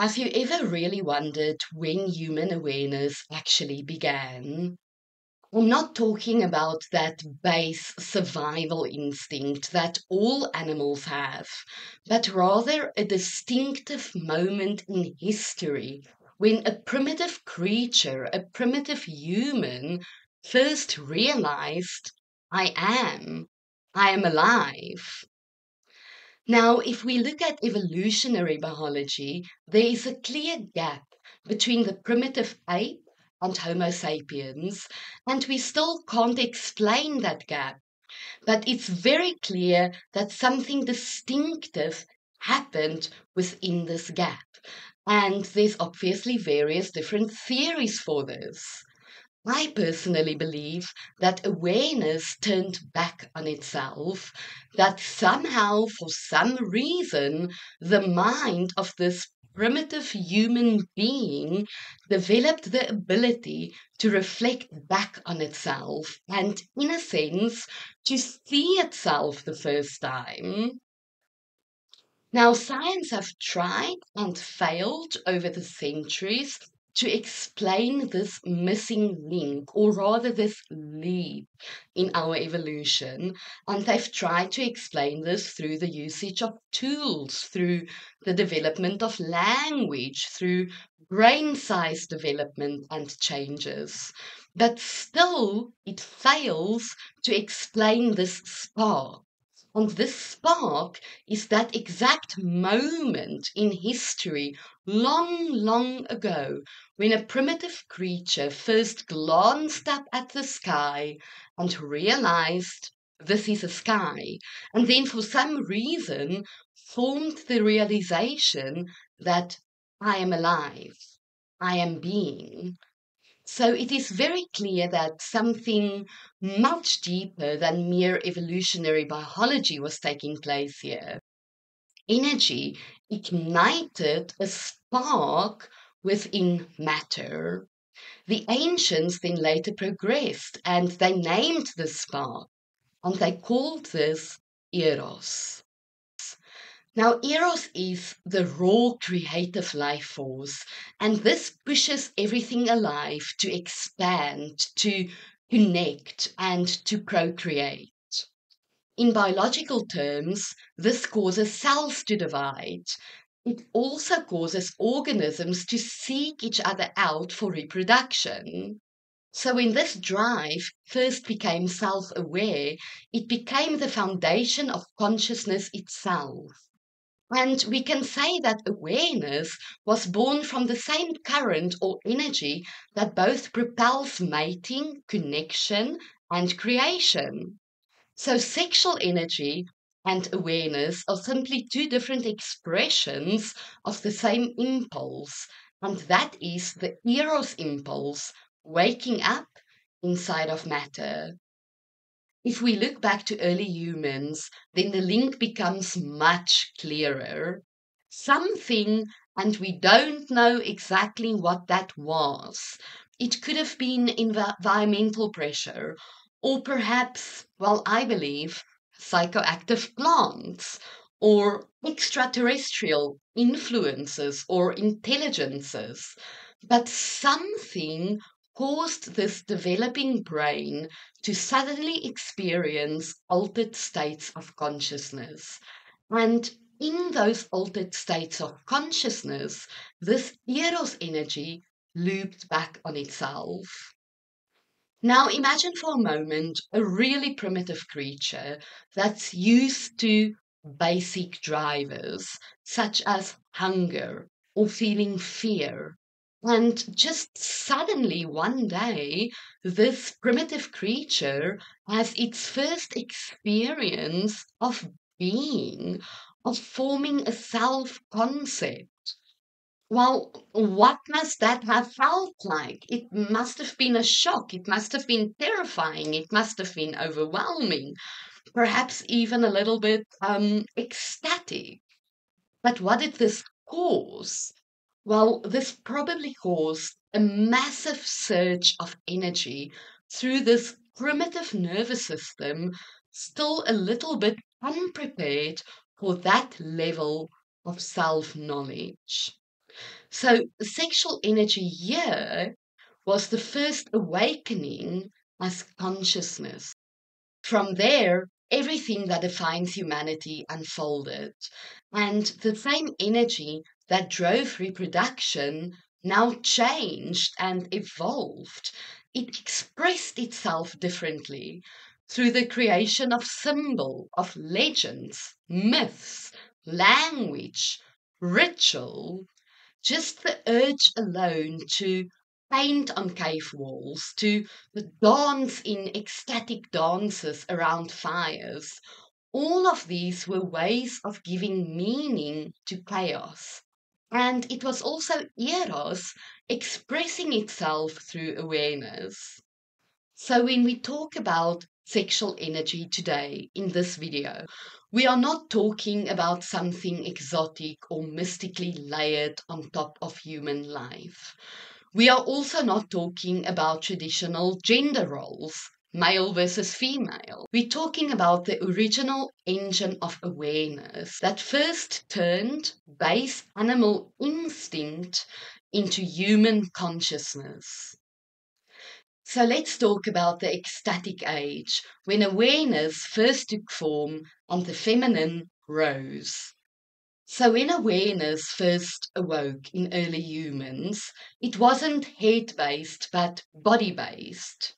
Have you ever really wondered when human awareness actually began? I'm not talking about that base survival instinct that all animals have, but rather a distinctive moment in history when a primitive creature, a primitive human, first realized, I I am alive. Now, if we look at evolutionary biology, there is a clear gap between the primitive ape and Homo sapiens, and we still can't explain that gap. But it's very clear that something distinctive happened within this gap. And there's obviously various different theories for this. I personally believe that awareness turned back on itself, that somehow, for some reason, the mind of this primitive human being developed the ability to reflect back on itself and, in a sense, to see itself the first time. Now, science have tried and failed over the centuries to explain this missing link, or rather this leap in our evolution. And they've tried to explain this through the usage of tools, through the development of language, through brain size development and changes. But still, it fails to explain this spark. And this spark is that exact moment in history, long, long ago, when a primitive creature first glanced up at the sky and realized this is a sky, and then for some reason formed the realization that I am alive, I am being. So it is very clear that something much deeper than mere evolutionary biology was taking place here. Energy ignited a spark within matter. The ancients then later progressed and they named the spark and they called this Eros. Now, Eros is the raw creative life force, and this pushes everything alive to expand, to connect, and to procreate. In biological terms, this causes cells to divide. It also causes organisms to seek each other out for reproduction. So, when this drive first became self aware, it became the foundation of consciousness itself. And we can say that awareness was born from the same current or energy that both propels mating, connection, and creation. So, sexual energy and awareness are simply two different expressions of the same impulse, and that is the Eros impulse, waking up inside of matter. If we look back to early humans, then the link becomes much clearer. Something, and we don't know exactly what that was. It could have been environmental pressure, or perhaps, well, I believe, psychoactive plants, or extraterrestrial influences or intelligences. But something caused this developing brain to suddenly experience altered states of consciousness. And in those altered states of consciousness, this Eros energy looped back on itself. Now imagine for a moment a really primitive creature that's used to basic drivers, such as hunger or feeling fear. And just suddenly one day, this primitive creature has its first experience of being, of forming a self concept. Well, what must that have felt like? It must have been a shock. It must have been terrifying. It must have been overwhelming, perhaps even a little bit ecstatic. But what did this cause? Well, this probably caused a massive surge of energy through this primitive nervous system, still a little bit unprepared for that level of self knowledge. So, sexual energy here was the first awakening as consciousness. From there, everything that defines humanity unfolded. And the same energy that drove reproduction now changed and evolved. It expressed itself differently through the creation of symbol, of legends, myths, language, ritual. Just the urge alone to paint on cave walls, to dance in ecstatic dances around fires, all of these were ways of giving meaning to chaos. And it was also Eros expressing itself through awareness. So when we talk about sexual energy today in this video, we are not talking about something exotic or mystically layered on top of human life. We are also not talking about traditional gender roles, male versus female. We're talking about the original engine of awareness that first turned base animal instinct into human consciousness. So let's talk about the ecstatic age, when awareness first took form and the feminine rose. So when awareness first awoke in early humans, it wasn't head-based but body-based.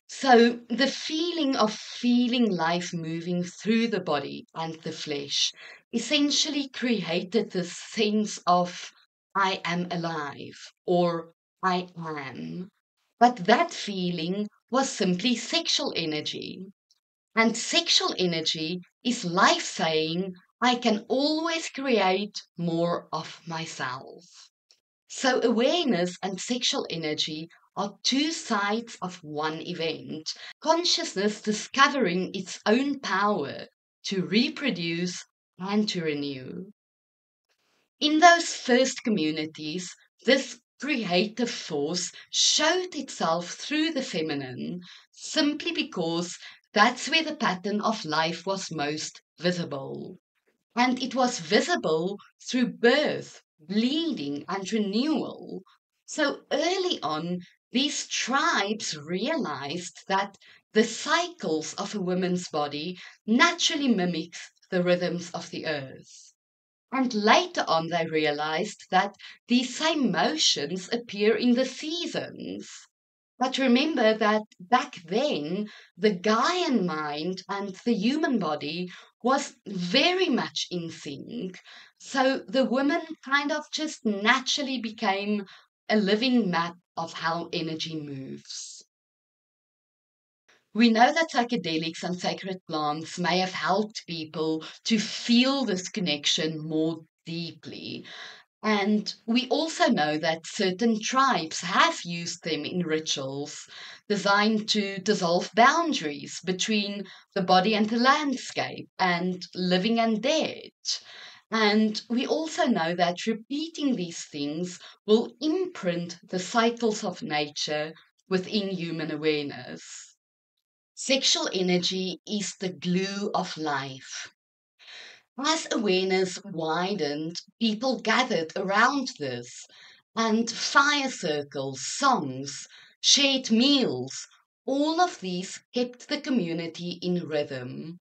So the feeling of feeling life moving through the body and the flesh essentially created this sense of I am alive or I am. But that feeling was simply sexual energy. And sexual energy is life saying, I can always create more of myself. So awareness and sexual energy are two sides of one event. Consciousness discovering its own power to reproduce and to renew. In those first communities, this creative force showed itself through the feminine simply because that's where the pattern of life was most visible. And it was visible through birth, bleeding, and renewal. So early on, these tribes realized that the cycles of a woman's body naturally mimics the rhythms of the earth. And later on, they realized that these same motions appear in the seasons. But remember that back then, the Gaian mind and the human body was very much in sync. So the woman kind of just naturally became a living map of how energy moves. We know that psychedelics and sacred plants may have helped people to feel this connection more deeply. And we also know that certain tribes have used them in rituals designed to dissolve boundaries between the body and the landscape and living and dead. And we also know that repeating these things will imprint the cycles of nature within human awareness. Sexual energy is the glue of life. As awareness widened, people gathered around this, and fire circles, songs, shared meals, all of these kept the community in rhythm.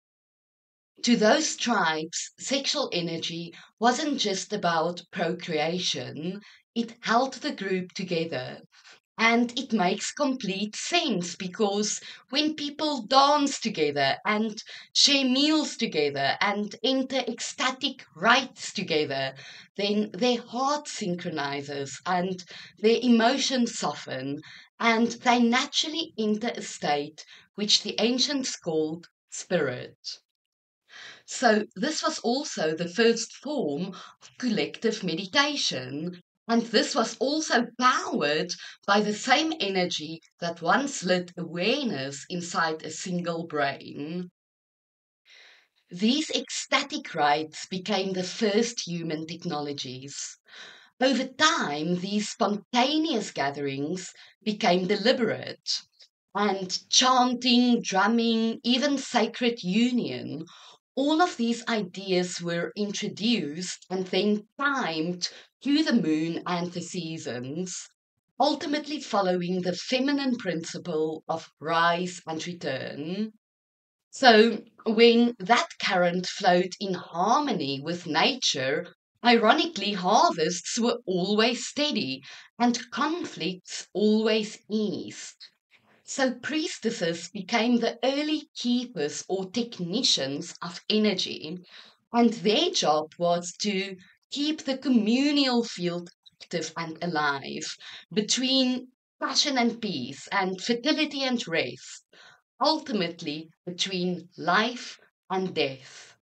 To those tribes, sexual energy wasn't just about procreation, it held the group together. And it makes complete sense because when people dance together and share meals together and enter ecstatic rites together, then their heart synchronizes and their emotions soften and they naturally enter a state which the ancients called spirit. So, this was also the first form of collective meditation, and this was also powered by the same energy that once lit awareness inside a single brain. These ecstatic rites became the first human technologies. Over time, these spontaneous gatherings became deliberate, and chanting, drumming, even sacred union, all of these ideas were introduced and then timed to the moon and the seasons, ultimately following the feminine principle of rise and return. So, when that current flowed in harmony with nature, ironically, harvests were always steady and conflicts always eased. So, priestesses became the early keepers or technicians of energy, and their job was to keep the communal field active and alive between passion and peace, and fertility and rest, ultimately between life and death.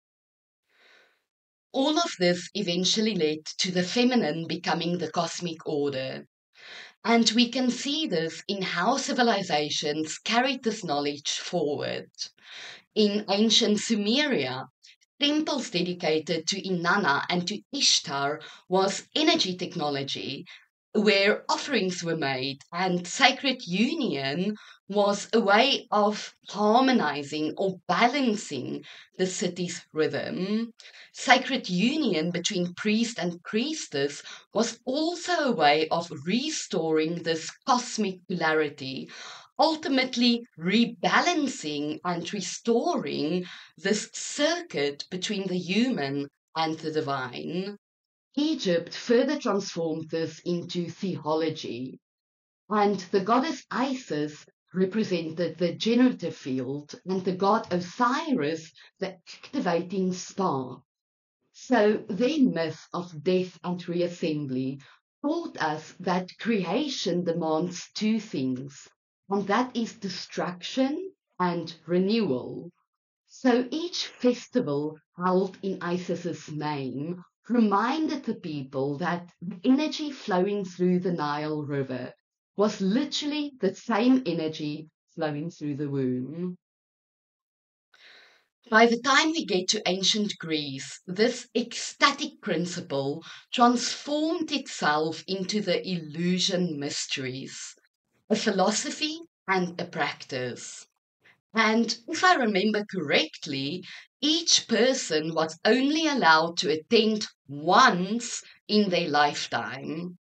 All of this eventually led to the feminine becoming the cosmic order. And we can see this in how civilizations carried this knowledge forward. In ancient Sumeria, temples dedicated to Inanna and to Ishtar was energy technology, where offerings were made, and sacred union was a way of harmonizing or balancing the city's rhythm. Sacred union between priest and priestess was also a way of restoring this cosmic polarity, ultimately rebalancing and restoring this circuit between the human and the divine. Egypt further transformed this into theology, and the goddess Isis represented the generative field, and the god Osiris the activating spark. So their myth of death and reassembly taught us that creation demands two things, and that is destruction and renewal. So each festival held in Isis's name reminded the people that the energy flowing through the Nile River was literally the same energy flowing through the womb. By the time we get to ancient Greece, this ecstatic principle transformed itself into the Eleusinian mysteries, a philosophy and a practice. And if I remember correctly, each person was only allowed to attend once in their lifetime.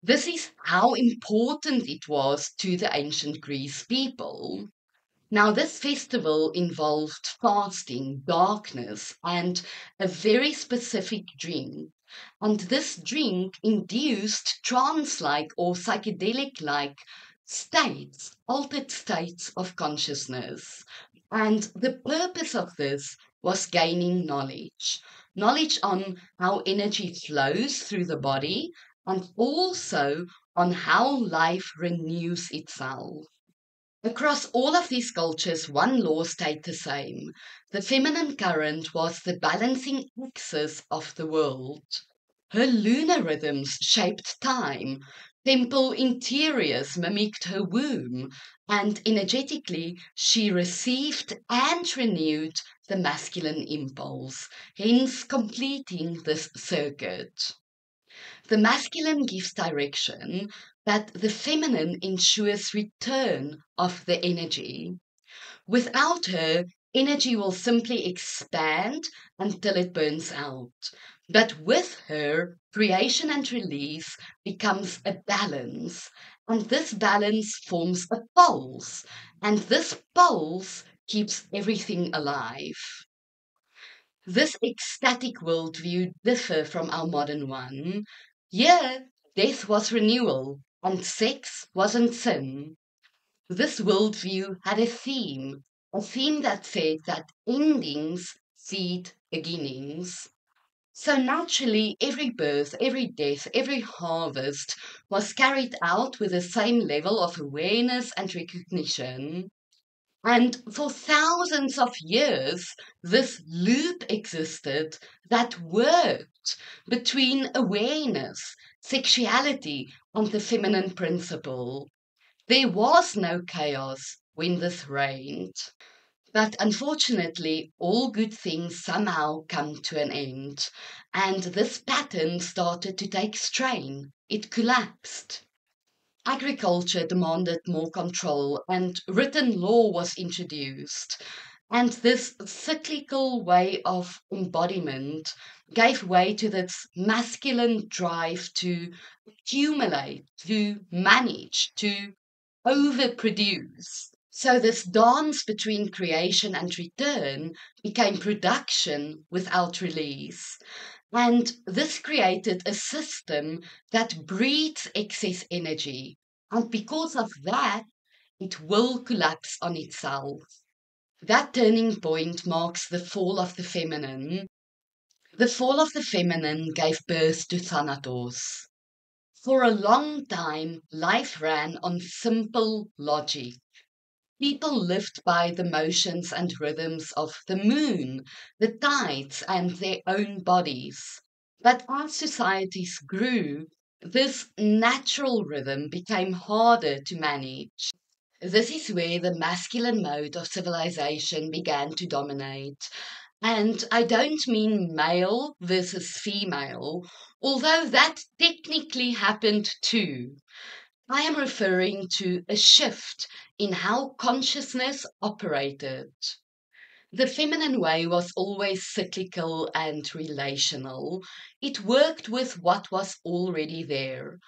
This is how important it was to the ancient Greece people. Now, this festival involved fasting, darkness, and a very specific drink. And this drink induced trance like or psychedelic like states, altered states of consciousness. And the purpose of this was gaining knowledge knowledge on how energy flows through the body and also on how life renews itself. Across all of these cultures, one law stayed the same. The feminine current was the balancing axis of the world. Her lunar rhythms shaped time. Temple interiors mimicked her womb, and energetically she received and renewed the masculine impulse, hence completing this circuit. The masculine gives direction, but the feminine ensures return of the energy. Without her, energy will simply expand until it burns out. But with her, creation and release becomes a balance, and this balance forms a pulse, and this pulse keeps everything alive. This ecstatic worldview differ from our modern one. Here, death was renewal, and sex wasn't sin. This worldview had a theme that said that endings feed beginnings. So naturally, every birth, every death, every harvest was carried out with the same level of awareness and recognition. And for thousands of years, this loop existed that worked between awareness, sexuality, and the feminine principle. There was no chaos when this reigned. But unfortunately, all good things somehow come to an end, and this pattern started to take strain. It collapsed. Agriculture demanded more control, and written law was introduced. And this cyclical way of embodiment gave way to this masculine drive to accumulate, to manage, to overproduce. So, this dance between creation and return became production without release. And this created a system that breeds excess energy. And because of that, it will collapse on itself. That turning point marks the fall of the feminine. The fall of the feminine gave birth to Thanatos. For a long time, life ran on simple logic. People lived by the motions and rhythms of the moon, the tides, and their own bodies. But as societies grew, this natural rhythm became harder to manage. This is where the masculine mode of civilization began to dominate. And I don't mean male versus female, although that technically happened too. I am referring to a shift in how consciousness operated. The feminine way was always cyclical and relational. It worked with what was already there.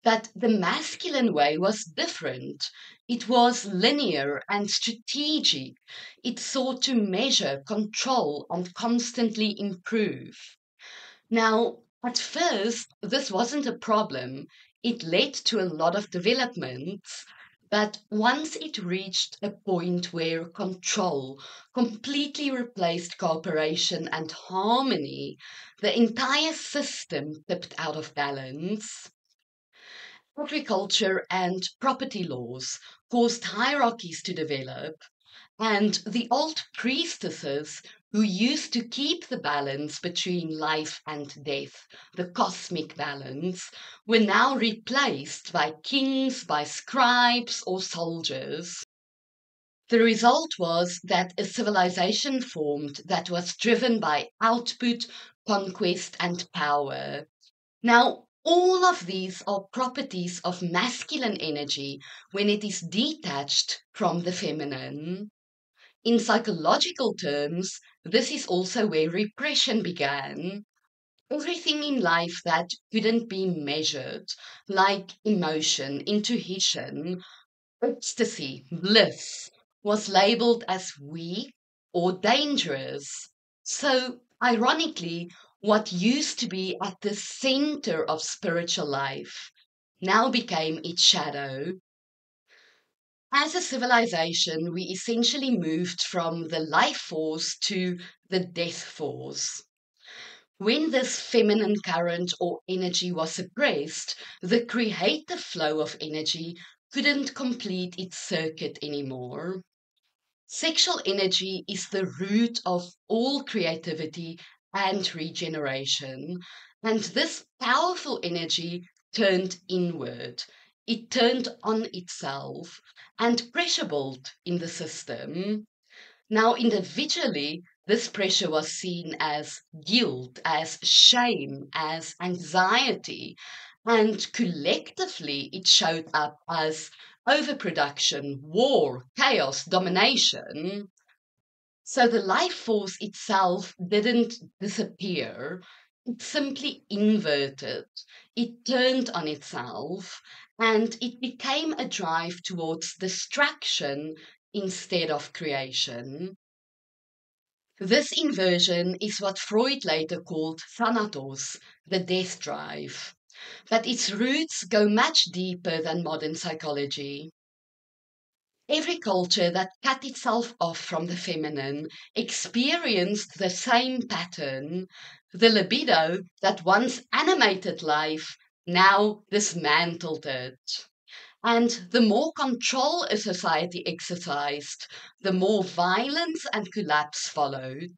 But the masculine way was different. It was linear and strategic. It sought to measure, control, and constantly improve. Now, at first, this wasn't a problem. It led to a lot of developments. But once it reached a point where control completely replaced cooperation and harmony, the entire system tipped out of balance. Agriculture and property laws caused hierarchies to develop, and the old priestesses who used to keep the balance between life and death, the cosmic balance, were now replaced by kings, by scribes, or soldiers. The result was that a civilization formed that was driven by output, conquest, and power. Now, all of these are properties of masculine energy when it is detached from the feminine. In psychological terms, this is also where repression began. Everything in life that couldn't be measured, like emotion, intuition, ecstasy, bliss, was labeled as weak or dangerous. So, ironically, what used to be at the center of spiritual life now became its shadow. As a civilization, we essentially moved from the life force to the death force. When this feminine current or energy was suppressed, the creative flow of energy couldn't complete its circuit anymore. Sexual energy is the root of all creativity and regeneration, and this powerful energy turned inward. It turned on itself and pressure built in the system. Now, individually, this pressure was seen as guilt, as shame, as anxiety, and collectively it showed up as overproduction, war, chaos, domination. So the life force itself didn't disappear, it simply inverted. It turned on itself and it became a drive towards destruction instead of creation. This inversion is what Freud later called thanatos, the death drive. But its roots go much deeper than modern psychology. Every culture that cut itself off from the feminine experienced the same pattern. The libido that once animated life now dismantled it. And the more control a society exercised, the more violence and collapse followed.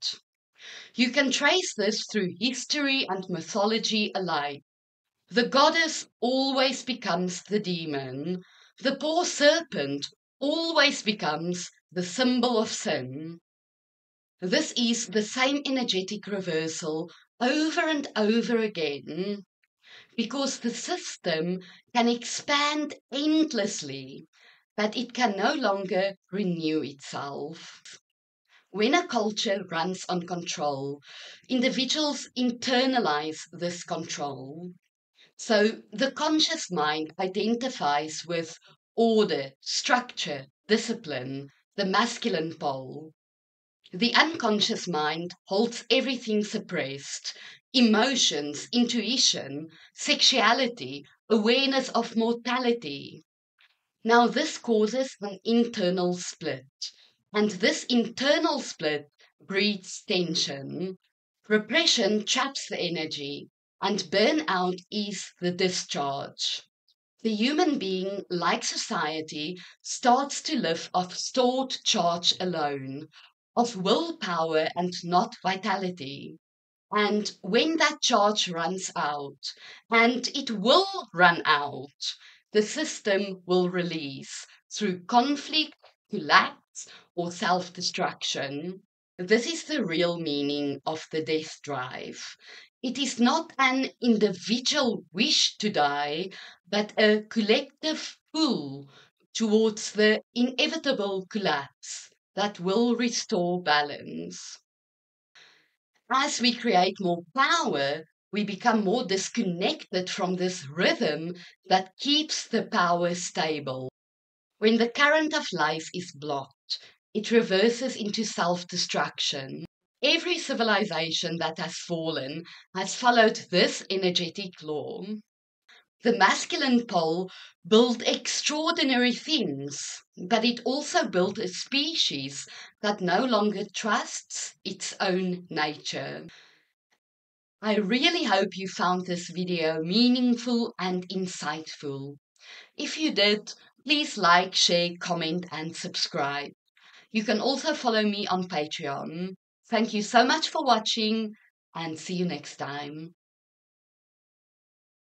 You can trace this through history and mythology alike. The goddess always becomes the demon. The poor serpent always becomes the symbol of sin. This is the same energetic reversal over and over again because the system can expand endlessly, but it can no longer renew itself. When a culture runs on control, individuals internalize this control. So the conscious mind identifies with order, structure, discipline, the masculine pole. The unconscious mind holds everything suppressed: emotions, intuition, sexuality, awareness of mortality. Now, this causes an internal split, and this internal split breeds tension. Repression traps the energy, and burnout is the discharge. The human being, like society, starts to live off stored charge alone, of willpower and not vitality. And when that charge runs out, and it will run out, the system will release through conflict, collapse, or self destruction. This is the real meaning of the death drive. It is not an individual wish to die, but a collective pull towards the inevitable collapse that will restore balance. As we create more power, we become more disconnected from this rhythm that keeps the power stable. When the current of life is blocked, it reverses into self destruction. Every civilization that has fallen has followed this energetic law. The masculine pole built extraordinary things, but it also built a species that no longer trusts its own nature. I really hope you found this video meaningful and insightful. If you did, please like, share, comment, and subscribe. You can also follow me on Patreon. Thank you so much for watching, and see you next time.